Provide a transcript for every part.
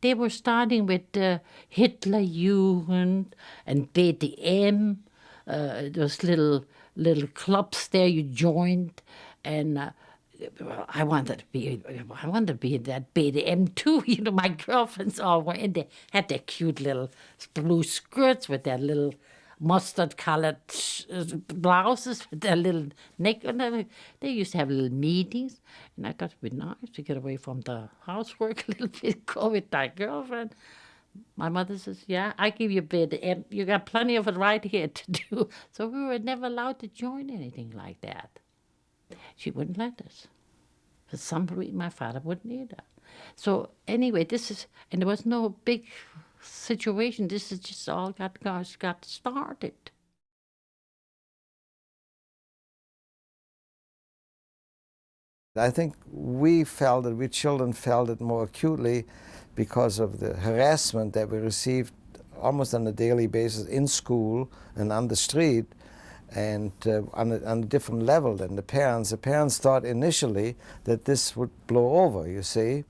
They were starting with Hitlerjugend and BDM, those little clubs there you joined, and well, I wanted to be in that BDM too. You know, my girlfriends all were in there, had their cute little blue skirts with their little mustard-colored blouses with their little neck. And they used to have little meetings, and I thought it'd be nice to get away from the housework a little bit, go with my girlfriend. My mother says, "Yeah, I give you a bit, and you got plenty of it right here to do." So we were never allowed to join anything like that. She wouldn't let us. For some reason, my father wouldn't either. So anyway, and there was no big situation. This is just all got started. I think we children felt it more acutely because of the harassment that we received almost on a daily basis in school and on the street, and on a different level than the parents. The parents thought initially that this would blow over, you see,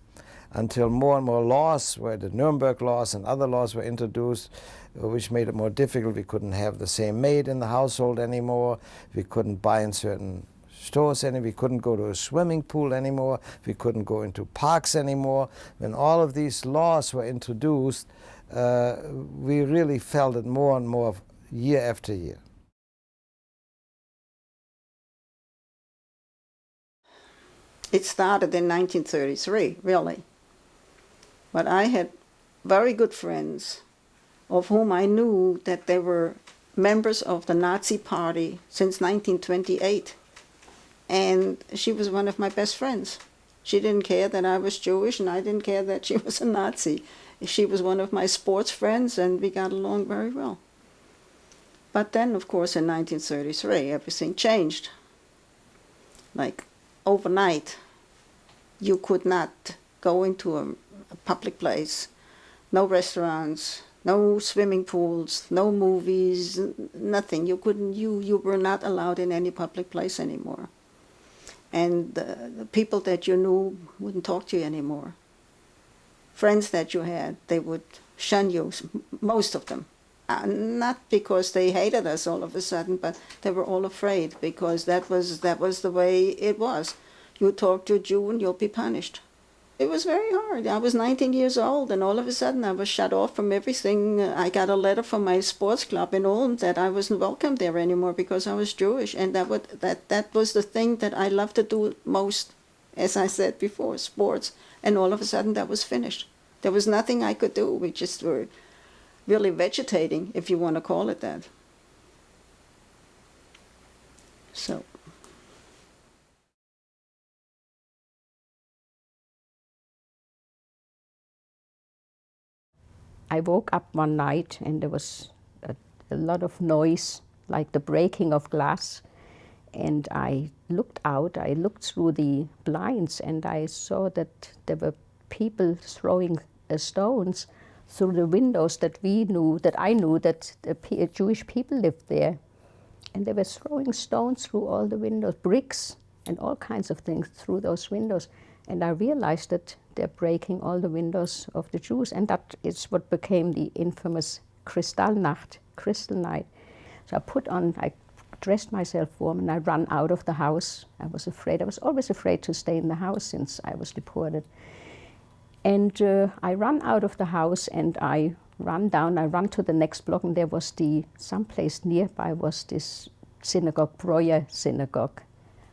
until more and more laws, where the Nuremberg laws and other laws were introduced, which made it more difficult. We couldn't have the same maid in the household anymore. We couldn't buy in certain stores anymore. We couldn't go to a swimming pool anymore. We couldn't go into parks anymore. When all of these laws were introduced, we really felt it more and more year after year. It started in 1933, really. But I had very good friends of whom I knew that they were members of the Nazi Party since 1928. And she was one of my best friends. She didn't care that I was Jewish, and I didn't care that she was a Nazi. She was one of my sports friends, and we got along very well. But then, of course, in 1933, everything changed. Like overnight, you could not go into a public place, no restaurants, no swimming pools, no movies, nothing. You were not allowed in any public place anymore. And the people that you knew wouldn't talk to you anymore. Friends that you had, they would shun you, most of them. Not because they hated us all of a sudden, but they were all afraid, because that was the way it was. You talk to a Jew and you'll be punished. It was very hard. I was 19 years old, and all of a sudden I was shut off from everything. I got a letter from my sports club in Ulm that I wasn't welcome there anymore because I was Jewish, and that was the thing that I loved to do most, as I said before, sports. And all of a sudden that was finished. There was nothing I could do. We just were really vegetating, if you want to call it that. So. I woke up one night and there was a lot of noise, like the breaking of glass. And I looked out, I looked through the blinds, and I saw that there were people throwing stones through the windows that I knew that the Jewish people lived there. And they were throwing stones through all the windows, bricks and all kinds of things through those windows. And I realized that they're breaking all the windows of the Jews, and that is what became the infamous Kristallnacht, Crystal Night. So I dressed myself warm, and I ran out of the house. I was afraid. I was always afraid to stay in the house since I was deported. And I ran out of the house, and I ran to the next block, and there was someplace nearby was this synagogue, Breuer Synagogue,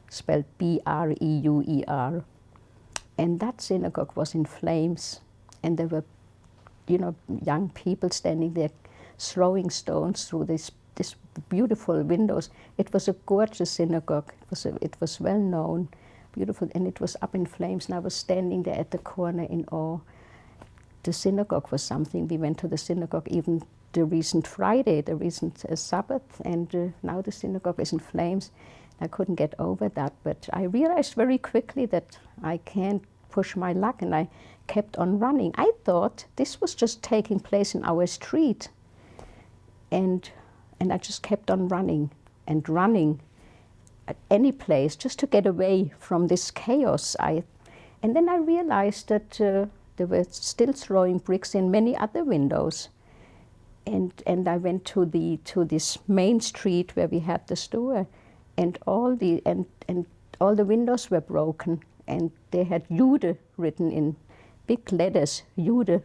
spelled B-R-E-U-E-R. And that synagogue was in flames, and there were, young people standing there throwing stones through these beautiful windows. It was a gorgeous synagogue. It was well known, beautiful, and it was up in flames. And I was standing there at the corner in awe. The synagogue was something. We went to the synagogue even the recent Friday, the recent Sabbath, and now the synagogue is in flames. I couldn't get over that, but I realized very quickly that I can't push my luck, and I kept on running. I thought this was just taking place in our street, and I just kept on running and running at any place just to get away from this chaos. And then I realized that they were still throwing bricks in many other windows. And I went to this main street where we had the store, and all the windows were broken, and they had Jude written in big letters, Jude.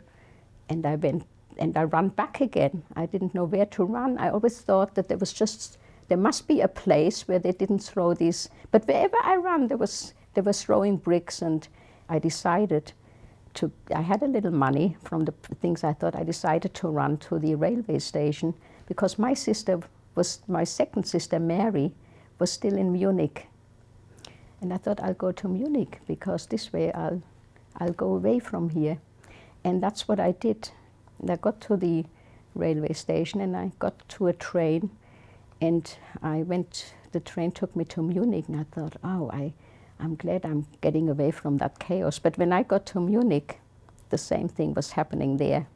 And I went and I ran back again. I didn't know where to run. I always thought that there must be a place where they didn't throw these. But wherever I ran, they were throwing bricks, and I decided I had a little money from the things I thought. I decided to run to the railway station because my second sister, Mary, was still in Munich. And I thought I'll go to Munich because this way I'll go away from here. And that's what I did. And I got to the railway station and I got to a train, and the train took me to Munich, and I thought, oh, I'm glad I'm getting away from that chaos. But when I got to Munich, the same thing was happening there.